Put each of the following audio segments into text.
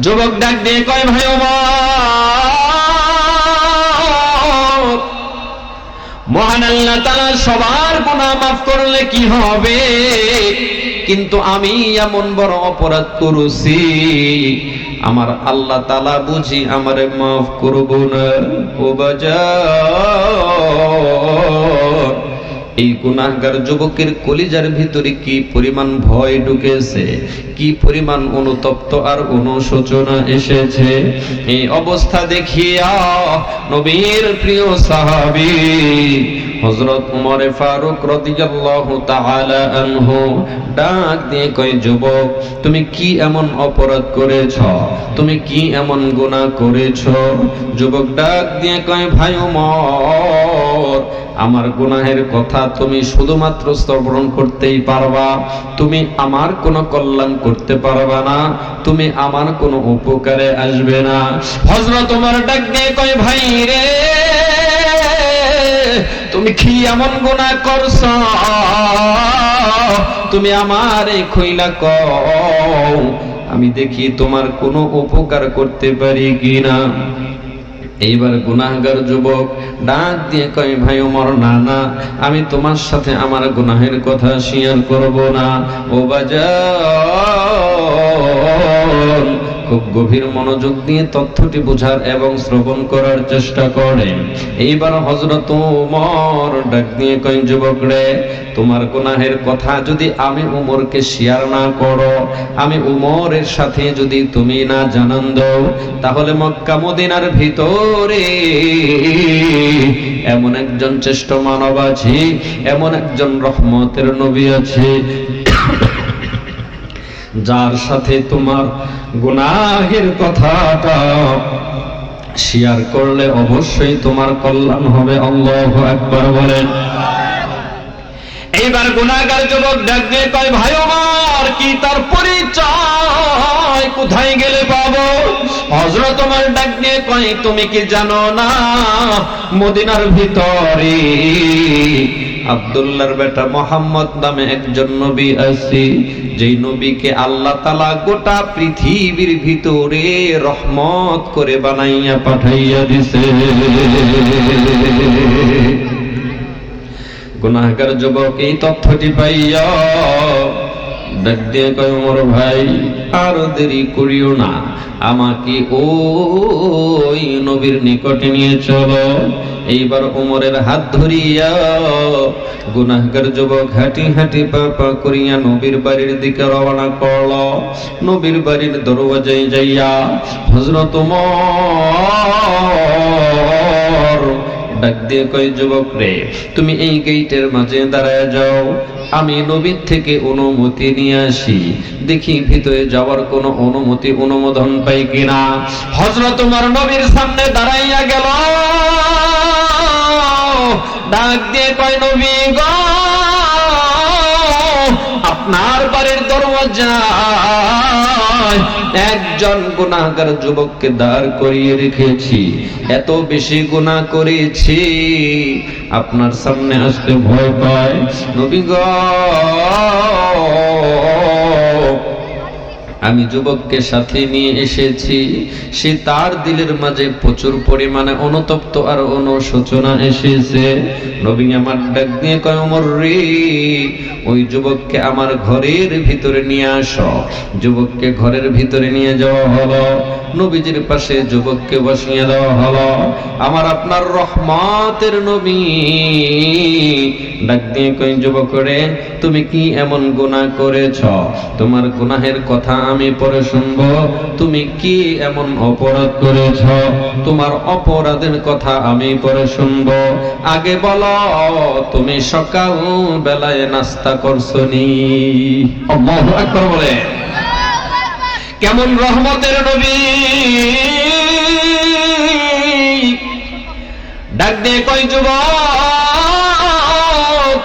যুবক ডাক দিয়ে কয়, ভাই ওমর, মহান আল্লাহ তাআলা সবার গুনাহ মাফ করলে কি হবে, কিন্তু আমি এমন বড় অপরাধ করেছি, আমার আল্লাহ তাআলা বুঝি আমারে মাফ করব না। ও বাজার, এই গুনাহগার যুবকের কলিজার ভিতরে কি পরিমাণ ভয় ঢুকেছে, কি পরিমাণ অনুতপ্ত আর অনুশোচনা এসেছে। এই অবস্থা দেখিয়া নবীর প্রিয় সাহাবী হযরত ওমর ফারুক রাদিয়াল্লাহু তাআলা আনহু ডাক দিয়ে কয়, যুবক তুমি কি এমন অপরাধ করেছ, তুমি কি এমন গুনাহ করেছ? যুবক ডাক দিয়ে কয়, ভাই ওমর, আমার গুনাহের কথা তুমি শুধুমাত্র শ্রবণ করতেই পারবা, তুমি আমার কোনো কল্যাণ করতে পারবা না, তুমি আমার কোনো উপকারে আসবে না। হযরত ওমর ডাক দিয়ে কয়, ভাই রে, তুমি কি এমন গুনাহ করছ, তুমি আমারে কইলা কও, আমি দেখি তোমার কোনো উপকার করতে পারি কিনা। এইবার গুনাহগার যুবক ডাক দিয়ে কয়, ভাই ওমর, না না, আমি তোমার সাথে আমার গুনাহের কথা শেয়ার করব না। ও বাজার, খুব গভীর মনোযোগ দিয়ে তথ্যটি বোঝার এবং শ্রবণ করার চেষ্টা করেন। এইবার হযরত ওমর ডাক দিয়ে কয়, যুবক রে, তোমার গুনাহের কথা যদি আমি ওমরকে শেয়ার না করো, আমি ওমরের সাথে যদি তুমি না জানান দাও, তাহলে মক্কা মদিনার ভিতরে এমন একজন শ্রেষ্ঠ মানব আছে, এমন একজন রহমতের নবী আছে, যার সাথে তোমার গুনাহের কথাটা শেয়ার করলে অবশ্যই তোমার কল্যাণ হবে। আল্লাহু আকবার বলেন। এইবার গুনাহগার যুবক ডাক দিয়ে কয়, ভাই ওমর, কি তার পরিচয় কোথায় গেলে পাবো? হযরত ওমর ডাক দিয়ে কয়, তুমি কি জানো না, মদিনার ভিতরে আব্দুল্লাহর বেটা মুহাম্মদ নামে একজন নবী আছে, যেই নবীকে আল্লাহ তাআলা গোটা পৃথিবীর ভিতরে রহমত করে বানাইয়া পাঠাইয়া দিছে। গুনাহগার যুবক এই তথ্যটি পাইয়া ডাক দিয়ে কয়, ওমর ভাই, আর দেরি করিও না, আমাকে ওই নবীর নিকটে নিয়ে চলো। এইবার ওমরের হাত ধরিয়া গুনাহগার যুবক হাঁটি হাঁটি পা পা করিয়া নবীর বাড়ির দিকে রওনা করল। নবীর বাড়ির দরওয়াজায় যাইয়া হযরত ওমর ডাক দিয়ে কয়, যুবক রে, তুমি এই গেটের মাঝে দাঁড়ায় যাও, আমি নবীর থেকে অনুমতি নিয়ে আসি, দেখি ভিতরে যাওয়ার কোনো অনুমোদন পাই কিনা। হযরত ওমর নবীর সামনে দাঁড়াইয়া গেল, ডাক দিয়ে কয়, নবী গো, আপনার বাড়ির দরওয়াজায় একজন গুনাহগার যুবককে দাঁড় করিয়ে রেখেছি, এত বেশি গুনাহ করেছি, আপনার সামনে আসতে ভয় পায়। নবী গো, আমি যুবককে সাথে নিয়ে এসেছি, সে তার দিলের মাঝে প্রচুর পরিমাণে অনুতপ্ত আর অনুশোচনা এসেছে। নবী আমার ডাক দিয়ে কয়, ওমর রে, ওই যুবককে আমার ঘরের ভিতরে নিয়ে আসো। যুবককে ঘরের ভিতরে নিয়ে যাওয়া হলো, নবীজির পাশে যুবককে বসিয়ে দেওয়া হলো। আমার আপনার রহমতের নবী ডাক দিয়ে কই, যুবক রে, তুমি কি এমন গুনাহ করেছ? তোমার গুনাহের কথা আমি পরে শুনবো। তুমি কি এমন অপরাধ করেছ? তোমার অপরাধের কথা আমি পরে শুনবো। আগে বলো, তুমি সকাল বেলায় নাস্তা করছনি? আল্লাহু আকবার বলে। কেমন রহমতের নবী! ডাক দিয়ে কই, যুবক,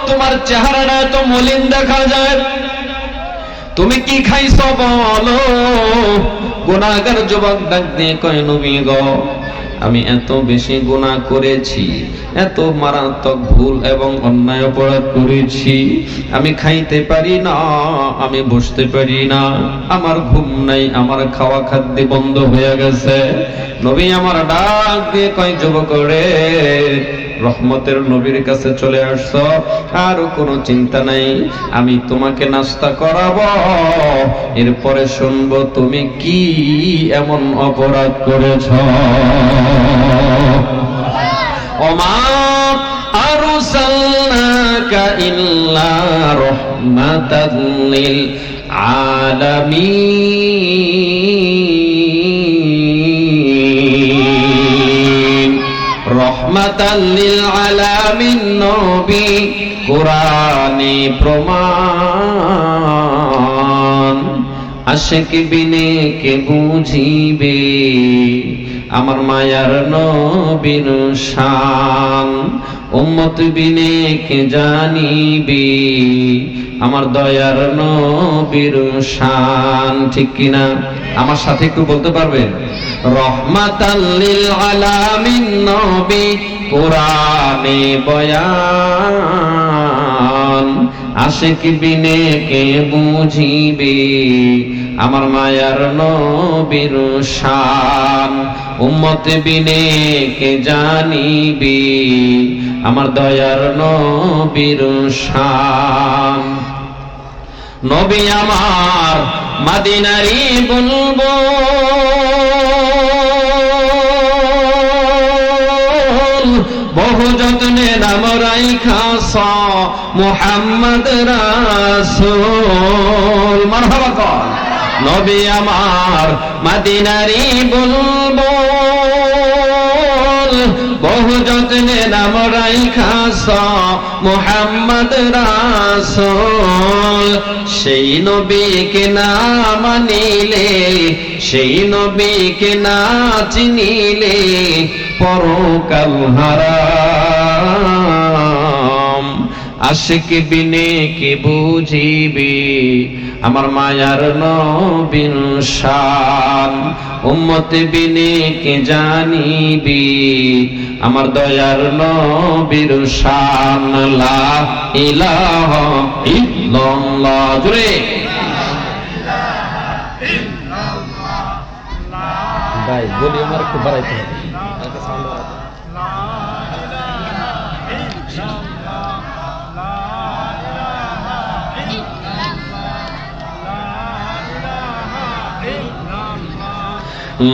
তোমার চেহারাটা তো মলিন দেখা যায়, তুমি কি খাইছো বলো? গুনাহগার যুবক ডাক দিয়ে কয়, নবী গো, আমি এত বেশি গুনাহ করেছি, এত মারাত্মক ভুল এবং অন্যায় অপরাধ করেছি, আমি খাইতে পারি না, আমি বসতে পারি না, আমার ঘুম নাই, আমার খাওয়া খাদ্য বন্ধ হয়ে গেছে। নবী আমার ডাক দিয়ে কয়, যুবক রে, রহমতের নবীর কাছে চলে আসছো, আর কোনো চিন্তা নাই, আমি তোমাকে নাস্তা করাবো, এরপরে শুনবো তুমি কি এমন অপরাধ করেছ। ওমা আরসালনাকা ইল্লা রাহমাতাল লিল আলামিন, রহমাতাল লিল আলামিন নবী কোরআনে প্রমাণ। আশিক বিনে কে বুঝিবে আমার মায়ার নবীর শান, উম্মত বিনে কে জানিবে আমার দয়ার নবীর শান। ঠিক কিনা? আমার সাথে একটু বলতে পারবেন? রহমাতাল লিল আলামিন নবী কোরআনে বয়ান, আশিক বিনে কে বুঝিবে আমার মায়ার নবীর শান, উম্মত বিনে কে জানিবে আমার দয়ার নবীর শান। নবী আমার মদিনারি বুলবুল, বহু যত্নে নাম রাইখা মুহাম্মদ রাসূল। মারহাবা কর। নবী আমার মদিনারি বুলবুল, বহু যত্নে নাম রাইখা মুহাম্মদ রাসূল। সেই নবীকে না মানিলে, সেই নবীকে না চিনিলে পরকাল হারাম। আশিক বিনে কে বুঝিবে আমার মায়ার নবীর শান, উম্মত বিনে কে জানিবে আমার দয়ার নবীর শান। লা ইলাহা ইল্লাল্লাহ, জোরে ভাই বলি, আমার একটু বাড়াইতে হবে।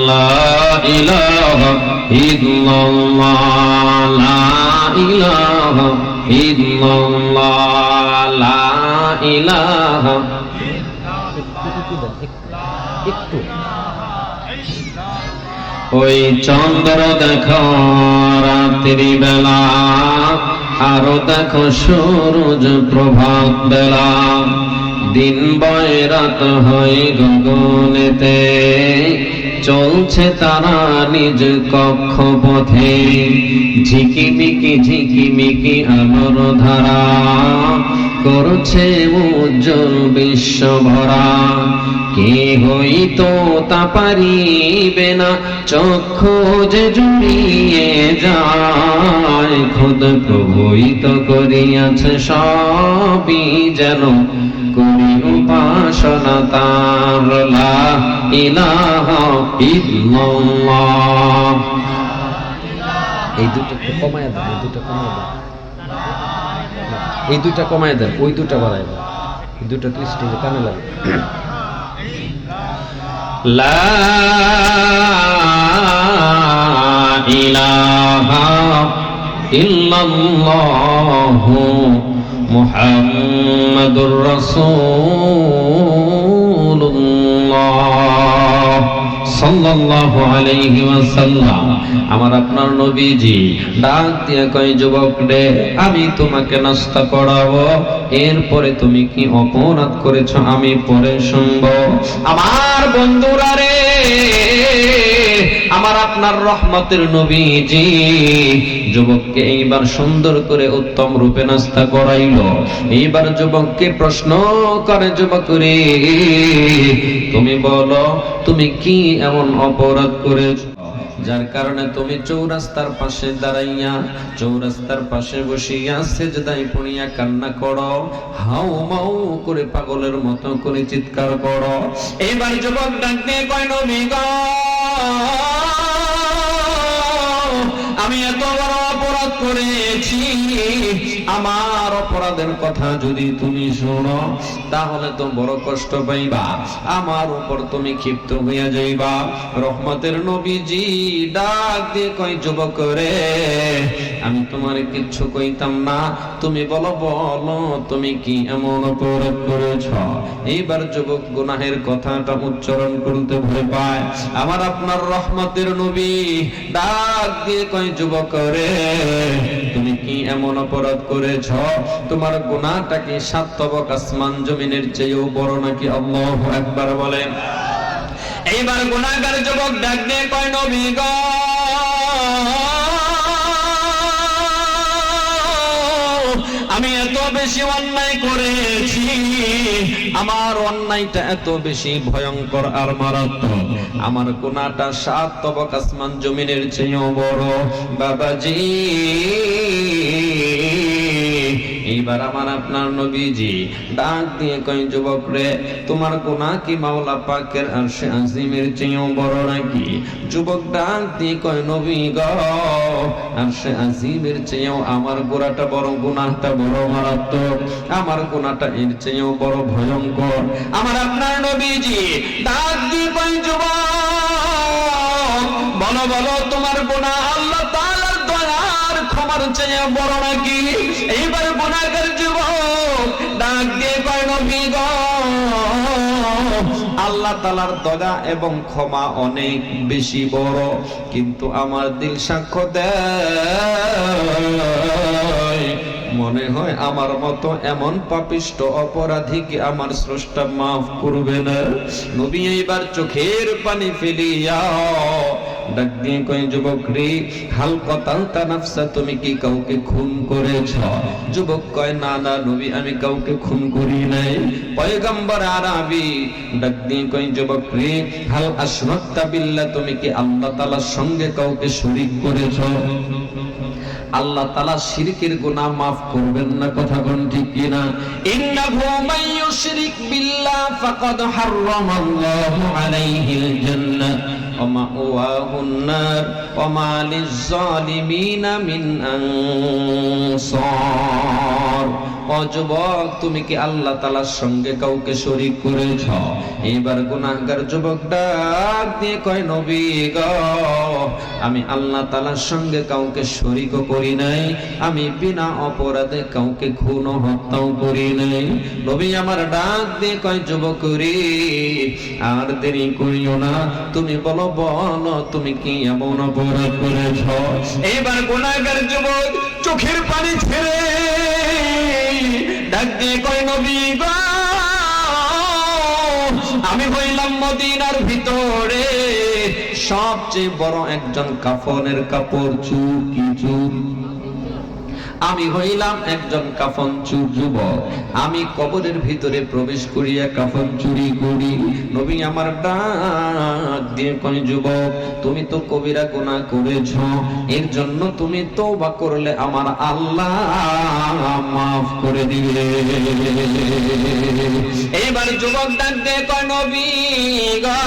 লা ইলাহা ইল্লাল্লাহ, লা ইলাহা ইল্লাল্লাহ, লা ইলাহা। একটু ওই চন্দ্র দেখো রাত্রি বেলা, আরো দেখো সূরজ প্রভাত বেলা, দিন বয় রাত হয় গগনেতে, চলছে তারা নিজ কক্ষপথে, ঝিকিমিকি ঝিকিমিকি আলোর ধারা, করছে উজ্জ্বল বিশ্ব ভরা। কে হইতো তা পারিবে না, চক্ষু যে জুড়িয়ে যায়, খোদ প্রভুই তো করিয়াছে সবই যেন করি উপাসনা তার। লা ইলাহা ইল্লাল্লাহ। এই দুটো একটু কমায় দেন, এই দুটো কমায় দেন, এই দুটা কমায় দেন, ওই দুটা বাড়ায় দেন, এই দুটো তো স্টেজে কানে লাগে। লা ইলাহা ইল্লাল্লাহু মুহাম্মাদুর রাসূলুল্লাহ সাল্লাল্লাহু আলাইহি ওয়াসাল্লাম। আমার আপনার নবীজি ডাক দিয়ে কয়, যুবক রে, আমি তোমাকে নাস্তা করাবো, এরপরে তুমি কি অপরাধ করেছো আমি পরে শুনবো। আমার বন্ধুরা রে, আমার আপনার রহমতের নবীজি যুবককে এইবার সুন্দর করে উত্তম রূপে নাস্তা করাইলো। এইবার যুবককে প্রশ্ন করে, যুবক রে, তুমি বলো তুমি কি এমন অপরাধ করেছো যার কারণে তুমি চৌরাস্তার পাশে দাঁড়াইয়া, চৌরাস্তার পাশে বসিয়া সেজদায় পড়িয়া কান্না করো, হাউ মাউ করে পাগলের মতো করে চিৎকার করো। এবার যুবক ডাক দিয়ে কয় নবী গো, আমি এত বড় অপরাধ করেছি, আমার অপরাধের কথা যদি তুমি শোনো তাহলে তো বড় কষ্ট পাইবা, আমার উপর তুমি ক্ষিপ্ত হইয়া যাইবা। রহমতের নবীজি ডাক দিয়ে কয় যুবক রে, আমি তোমার কিচ্ছু কইতাম না, তুমি বলো বলো তুমি কি এমন অপরাধ করেছ। এইবার যুবক গুনাহের কথাটা উচ্চারণ করতে ভয় পায়। আমার আপনার রহমতের নবী ডাক দিয়ে কয় যুবক রে, তুমি কি এমন অপরাধ করেছ, তোমার গুনাহটা কি 7 তবক আসমান জমিনের চেয়েও বড় নাকি? আল্লাহু আকবার বলেন। এইবার গুনাহগার যুবক ডাক দিয়ে কয় নবী গো, আমি এত বেশি অন্যায় করেছি, আমার অন্যায়টা এত বেশি ভয়ঙ্কর আর মারাত্মক, আমার গুনাহটা 7 তবক আসমান জমিনের চেয়েও বড়। বাবাজি এইবার আমার আপনার নবীজি ডাক দিয়ে কয় যুবক রে, তোমার গুনাহ কি মাওলা পাকের আরশে আজিমের চেয়েও বড় নাকি? যুবক ডাক দিয়ে কয় নবী গো, আরশে আজিমের চেয়েও আমার গোনাটা বড়, গুনাহটা বড় মারাত্মক, আমার গুনাহটা এর চেয়েও বড় ভয়ঙ্কর। আমার আপনার নবীজি ডাক দিয়ে কয় যুবক, বলো বলো তোমার গুনাহ আল্লাহ তাআলার দয়ার ক্ষমার চেয়ে বড় নাকি? এইবার গুনাহগার যুবক ডাক দিয়ে কয় নবী গো, আল্লাহ তাআলার দয়া এবং ক্ষমা অনেক বেশি বড়, কিন্তু আমার দিল সাক্ষ্য দেয় মনে হয় আমার মতো এমন পাপিষ্ট অপরাধীকে আমার স্রষ্টা মাফ করবে না। নবী এইবার চোখের পানি ফেলিয়া ডাক দিয়ে কয় যুবক রে, হাল কতালতা নাফসা, তুমি কি কাউকে খুন করেছ? যুবক কয় না না নবী, আমি কাউকে খুন করি নাই। পয়গম্বর আরবি ডাক দিয়ে কয় যুবক রে, হাল আশরাকতা বিল্লাহ, তুমি কি আল্লাহ তাআলার সঙ্গে কাউকে শরীক করেছ? আল্লাহ তাআলা শিরকের গুনাহ maaf করবেন না, কথা কোন ঠিক কিনা? ইন্নাহু মান ইউশরিক বিল্লাহ ফাকাদ হারামাল্লাহু আলাইহিল জান্নাহ ওয়া মাওয়াহুন নার ওয়া মা লিয-যালিমিনা মিন আনসার। ও যুবক, তুমি কি আল্লাহ তাআলার সঙ্গে কাউকে শরীক করেছ? এবার গুনাহগার যুবক ডাক দিয়ে কয় নবী গো, আমি আল্লাহ তাআলার সঙ্গে কাউকে শরীক করি নাই, আমি বিনা অপরাধে কাউকে খুন ও হত্যাও করি নাই। নবী আমার ডাক দিয়ে কয় যুবক রে, আর দেরি করিও না, তুমি বলো বলো তুমি কি এমন অপরাধ করেছ? এবার গুনাহগার যুবক চোখের পানি ছেড়ে ডাক দিয়ে কয় নবী গো, আমি হইলাম মদিনার ভিতরে সবচেয়ে বড় একজন কাফনের কাপড় চোর, কি চোর? আমি হইলাম একজন কাফন চোর যুবক, আমি কবরের ভিতরে প্রবেশ করিয়া কাফন চুরি করি। নবী আমার ডাক দিয়ে কয় যুবক, তুমি তো কবিরা গুনাহ করেছ, এর জন্য তুমি তওবা করলে আমার আল্লাহ মাফ করে দিবে। এইবার যুবক ডাক দিয়ে কয় নবী গো,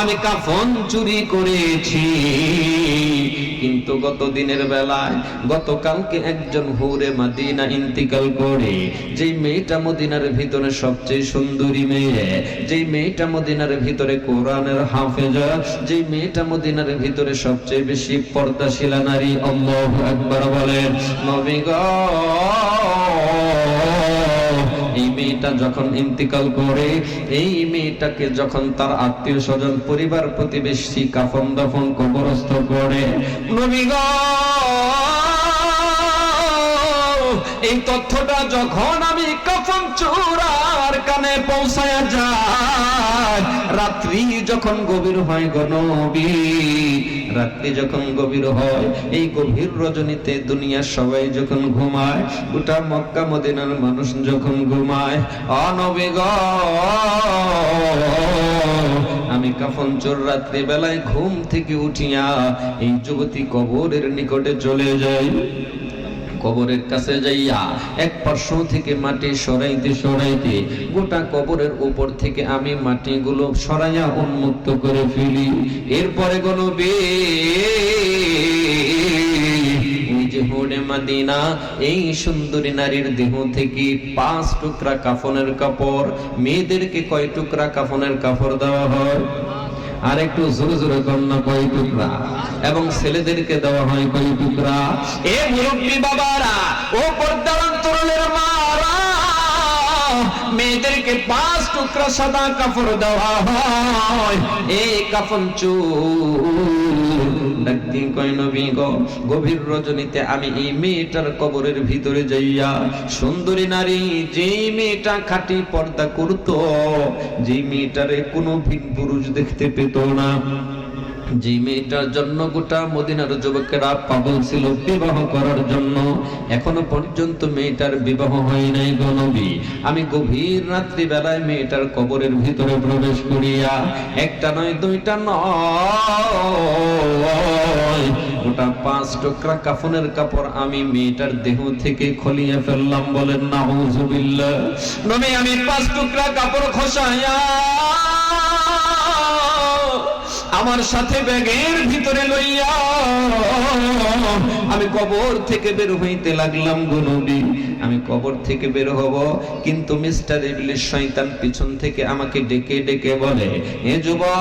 আমি কাফন চুরি করেছি, কিন্তু গত দিনের বেলায় গতকালকে একজন হুরে মদিনা ইন্তিকাল করে, যেই মেয়েটা মদিনার ভিতরে সবচেয়ে সুন্দরী মেয়ে, যেই মেয়েটা মদিনার ভিতরে কোরআনের হাফেজা, যেই মেয়েটা মদিনার ভিতরে সবচেয়ে বেশি পর্দাশীলা নারী, আল্লাহু আকবার বলেন। নবী গো, এই মেয়েটা যখন ইন্তিকাল করে, এই মেয়েটাকে যখন তার আত্মীয় স্বজন পরিবার প্রতিবেশী কাফন দাফন কবরস্থ করে, নবী গো এই তথ্যটা যখন আমি কাফন চোরার কানে পৌঁছায়া যায়, রাত্রি যখন গভীর হয় গো নবী, রাত্রি যখন গভীর হয়, এই গভীর রজনীতে দুনিয়ার সবাই যখন ঘুমায়, গোটা মক্কা মদিনার মানুষ যখন ঘুমায়, ও নবী গো আমি কাফন চোর রাত্রি বেলায় ঘুম থেকে উঠিয়া এই যুবতী কবরের নিকটে চলে যাই। কবরের কাছে যাইয়া এক পার্শ্ব থেকে মাটি সরাইতে সরাইতে গোটা কবরের উপর থেকে আমি মাটিগুলো সরাইয়া উন্মুক্ত করে ফেলি। এরপরে গনবে ওই যে হুরে মদিনা এই সুন্দরী নারীর দেহ থেকে 5 টুকরা কাফনের কাপড়, মেয়েদেরকে কয় টুকরা কাফনের কাপড় দেওয়া হয়? আর একটু জোরে জোরে কন্যা কয় টুকরা? এবং ছেলেদেরকে দেওয়া হয় কয় টুকরা? এ মুরব্বী বাবারা, ও পর্দার তরুণের মারা, মেয়েদেরকে 5 টুকরা সাদা কাপড় দেওয়া হয়। এই কাফন চোর কয় নবী গো, গভীর রজনীতে আমি এই মেয়েটার কবরের ভিতরে যাইয়া, সুন্দরী নারী যেই মেয়েটা খাঁটি পর্দা করত, যেই মেয়েটারে কোনো ভিন পুরুষ দেখতে পেত না, যে মেয়েটার জন্য গোটা মদিনার যুবকেরা পাগল ছিল বিবাহ করার জন্য, এখনো পর্যন্ত মেয়েটার বিবাহ হয় নাই গো নবী। আমি গভীর রাত্রি বেলায় মেয়েটার কবরের ভিতরে প্রবেশ করিয়া একটা নয় দুইটা নয় গোটা 5 টুকরা কাফনের কাপড় আমি মেয়েটার দেহ থেকে খুলিয়ে ফেললাম। বলেন নাউজুবিল্লাহ। নবী আমি 5 টুকরা কাপড় খসাইয়া আমার সাথে ব্যাগের ভিতরে লইয়া আমি কবর থেকে বের হইতে লাগলাম গো নবী। আমি কবর থেকে বের হব, কিন্তু মিস্টার ইবলিস শয়তান পিছন থেকে আমাকে ডেকে ডেকে বলে, এ যুবক,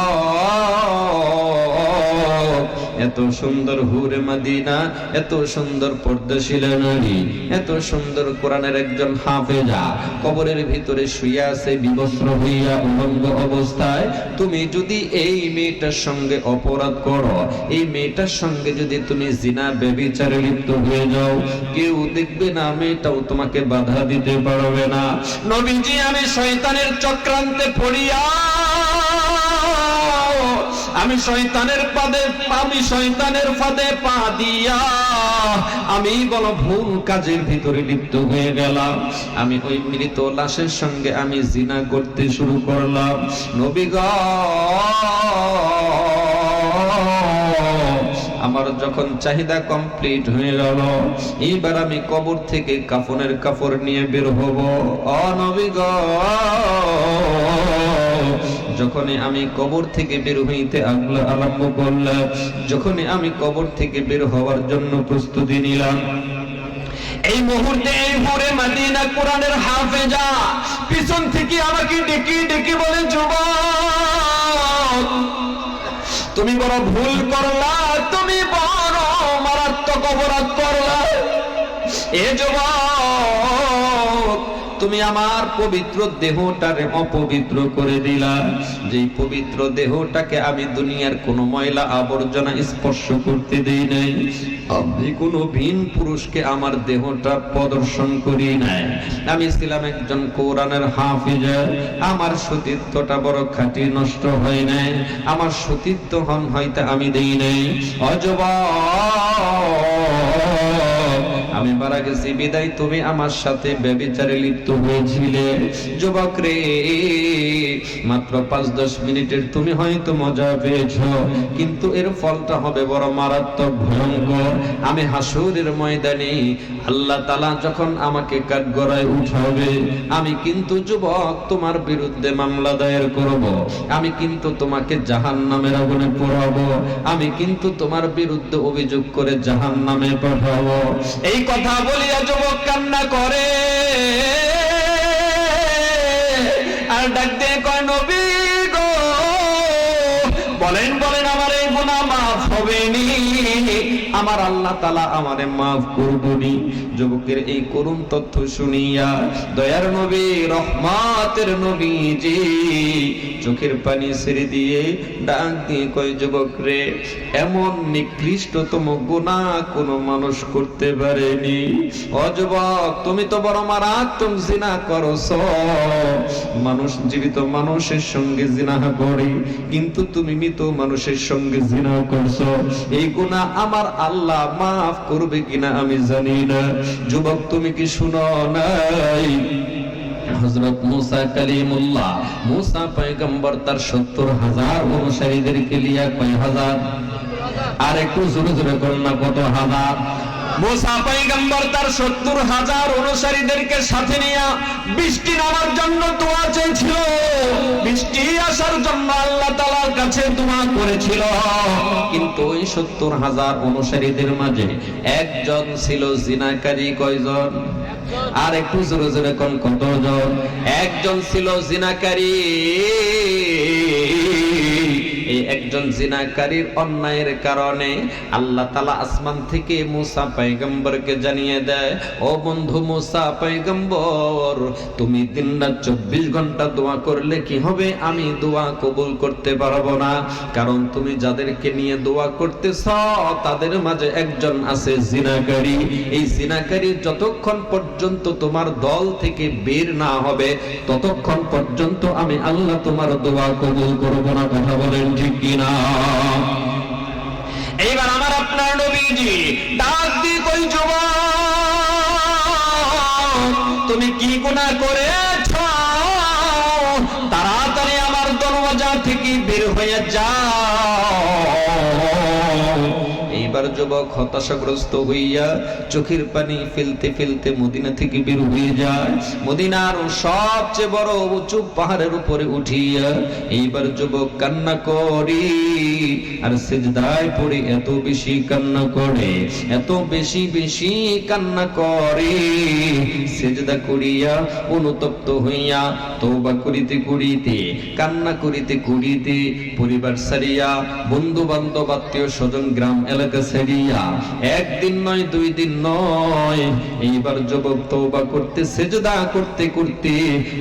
এত সুন্দর হুরে মদিনা, এত সুন্দর পর্দাশীলা নারী, এত সুন্দর কোরআনের একজন হাফেজা কবরের ভিতরে শুইয়া আছে বিবস্ত্র হইয়া উলঙ্গ অবস্থায়, তুমি যদি এই মেয়েটার সঙ্গে অপরাধ করো, এই মেয়েটার সঙ্গে যদি তুমি জিনা ব্যভিচারে লিপ্ত হয়ে যাও, কেউ দেখবে না, মেয়েটাও তোমাকে বাধা দিতে পারবে না। নবীজি আমি শয়তানের চক্রান্তে পড়িয়া, আমি শয়তানের ফাঁদে পা দিয়া আমি বলো ভুল কাজের ভিতরে লিপ্ত হয়ে গেলাম। আমি ওই মৃত লাশের সঙ্গে আমি জিনা করতে শুরু করলাম। নবী গো, আমার যখন চাহিদা কমপ্লিট হয়ে গেল, এইবার আমি কবর থেকে কাফনের কাপড় নিয়ে বের হব। ও নবী গো, যখনই আমি কবর থেকে বের হইতে আরম্ভ করলাম, যখনই আমি কবর থেকে বের হওয়ার জন্য প্রস্তুতি নিলাম, এই মুহূর্তে এই হুরে মদিনা কোরআনের হাফেজা পিছন থেকে আমাকে ডেকে ডেকে বলে, যুবক, তুমি বড় ভুল করলা, তুমি বড় মারাত্মক অপরাধ করলা। এ যুবক, তুমি আমার পবিত্র দেহটারে অপবিত্র করে দিলা। যেই পবিত্র দেহটাকে আমি দুনিয়ার কোনো ময়লা আবর্জনা স্পর্শ করতে দেই নাই, আমি কোনো ভিন পুরুষকে আমার দেহটা প্রদর্শন করি নাই। আমি ছিলাম একজন কোরআনের হাফেজা, আমার সতীত্বটা বড় খাঁটি, নষ্ট হয় নাই, আমার সতীত্ব হন হইতে আমি দেই নাই। আমি মারা গেছি বিদায় তুমি আমার সাথে ব্যভিচারে লিপ্ত হয়েছিলে। যুবক রে, মাত্র 5-10 মিনিটের তুমি হয়তো মজা পেয়েছ, কিন্তু এর ফলটা হবে বড় মারাত্মক, ভয়ঙ্কর। আমি হাসরের ময়দানে আল্লাহ তাআলা যখন আমাকে কাঠগড়ায় উঠাবে, আমি কিন্তু যুবক তোমার বিরুদ্ধে মামলা দায়ের করব, আমি কিন্তু তোমাকে জাহান্নামের আগুনে পোড়াবো, আমি কিন্তু তোমার বিরুদ্ধে অভিযোগ করে জাহান্নামে পাঠাবো। এই কথা বলিয়া যুবক কান্না করে আর ডাক দিয়ে কয়, নবী গো, বলেন বলেন আমার এই গুনাহ মাফ হবে নি? আমার আল্লাহ তাআলা আমারে মাফ করবনি? যুবকের এই করুণ তথ্য শুনিয়া দয়ার নবী, রহমাতের নবীজি চোখের পানি ছেড়ে দিয়ে ডাক দিয়ে কয়, যুবক রে, এমন নিকৃষ্টতম গুনাহ কোনো মানুষ করতে পারেনি। ও যুবক, তুমি তো বড় মারাত্মক জিনা করছো। মানুষ জীবিত মানুষের সঙ্গে জিনা করে, কিন্তু তুমি মৃত মানুষের সঙ্গে জিনা করছো। এই গুনাহ আমার আল্লাহ মাফ করবে কিনা আমি জানি না। যুবক, তুমি কি শুনো নাই হযরত মুসা কালিমুল্লাহ, মুসা পয়গম্বর তার 70,000 অনুসারীদেরকে নিয়ে কয় হাজার? আর একটু জোরে জোরে করুন না, কত হাজার? মুসা পয়গম্বর তার 70,000 অনুসারীদেরকে সাথে নিয়ে বৃষ্টি নামার জন্য দোয়া চেয়েছিল, বৃষ্টি আসার জন্য আল্লাহ তাআলার কাছে দোয়া করেছিল। কিন্তু ওই 70,000 অনুসারীদের মাঝে একজন ছিল জিনাকারী। কয়জন? আর একটু জোরে জোরে কোন কতজন? একজন ছিল জিনাকারী। এই একজন জিনাকারীর অন্যায়ের কারণে আল্লাহ তাআলা আসমান থেকে মুসা পয়গম্বরকে জানিয়ে দেয়, ও বন্ধু মুসা পয়গম্বর, তুমি দিনরাত 24 ঘন্টা দোয়া করলে কি হবে? আমি দোয়া কবুল করতে পারবো না, কারণ তুমি যাদেরকে নিয়ে দোয়া করতেছ তাদের মাঝে একজন আছে জিনাকারী। এই জিনাকারী যতক্ষণ পর্যন্ত তোমার দল থেকে বের না হবে ততক্ষণ পর্যন্ত আমি আল্লাহ তোমার দোয়া কবুল করব না। কথা বলেন ঠিক কিনা? এইবার আমার আপনার নবীজি ডাক দিয়ে কই, যুবক, তুমি কি গুনাহ করেছো? তাড়াতাড়ি আমার দরওয়াজা থেকে বের হয়ে যাও। এইবার যুবক হতাশাগ্রস্ত হইয়া চোখের পানি ফেলতে ফেলতে মদিনা থেকে বের হয়ে যায়। মদিনার সবচেয়ে বড় উঁচু পাহাড়ের উপরে উঠিয়া এইবার যুবক কান্না করে, আর সিজদায় পড়ে এত বেশি কান্না করে, এত বেশি বেশি কান্না করে, সিজদা করিয়া অনুতপ্ত হইয়া তওবা করিতে করিতে, কান্না করিতে করিতে, পরিবার ছাড়িয়া, বন্ধু বান্ধব, আত্মীয় স্বজন, গ্রাম এলাকা ছাড়িয়া, একদিন নয়, 2 দিন নয়, এইবার যুবক তওবা করতে সিজদা করতে করতে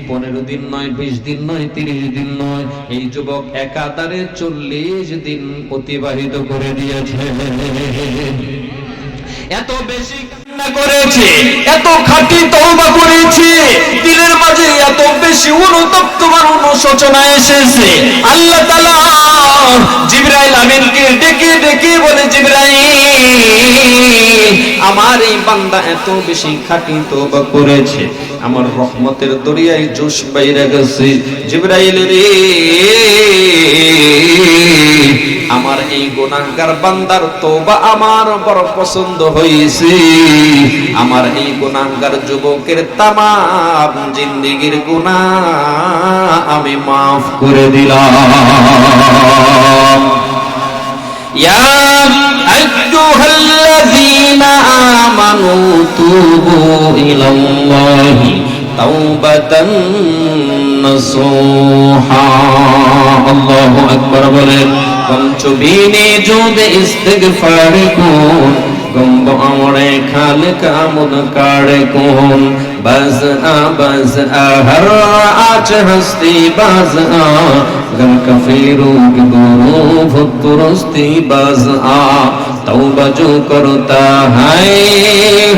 15 দিন নয়, 20 দিন নয়, 30 দিন নয়, এই যুবক একাধারে 40 দিন অতিবাহিত করে দিয়েছে। এত বেশি কান্না করেছে, এত খাঁটি তওবা করেছে, দিলের মাঝে এত বেশি অনুতপ্ত আর অনুশোচনা এসেছে। আল্লাহ তাআলা জিবরাইল আমিনকে ডেকে ডেকে বলে, জিবরাইল, আমার এই বান্দা এত বেশি খাঁটি তওবা করেছে, আমার রহমতের দরিয়ায় জোশ বাইরে গেছে। জিবরাইল রে, আমার এই গুনাহগার বান্দার তওবা আমার বড় পছন্দ হয়েছে। আমার এই গুনাহগার যুবকের তামাম জিন্দেগীর গুনাহ আমি মাফ করে দিলাম। ইয়া আইয়ুহাল্লাযীনা আমানু তুবু ইলাল্লাহি তাওবাতান নাসুহা। আল্লাহু আকবার বলেন। पंचबीने जोद इस्तिगफार कौन गंब आमड़े खालिक आमुद काड़े कौन बज आ हर आच हस्ती बाज आ गम कफीरू की गुरु भुतुरस्ती बाज आ तौबा जो करता है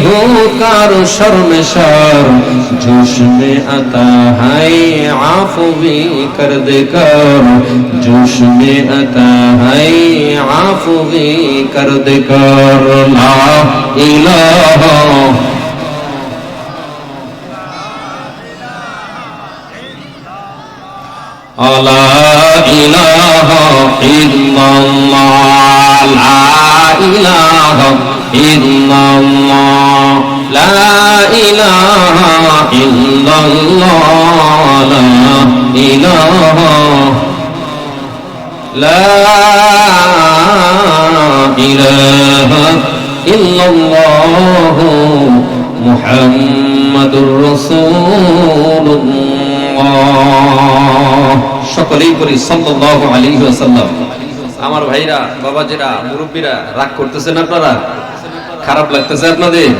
हो कारो शर्मशार जोश में आता है आफू भी कर दे कर जोश में आता है आफू भी कर दे कर ला इलाहा ला इलाहा इल्लल्लाह ला इलाहा इल्लल्लाह ला इलाहा इल्लल्लाह ला इलाहा ला इलाहा इल्लल्लाह मुहम्मदुर রাসূলুল্লাহ। সকলেই পড়ি সাল্লাল্লাহু আলাইহি ওয়াসাল্লাম। আমার ভাইরা, বাবাজিরা, মুরব্বীরা, রাগ করতেছেন আপনারা? খারাপ লাগতেছে আপনাদের?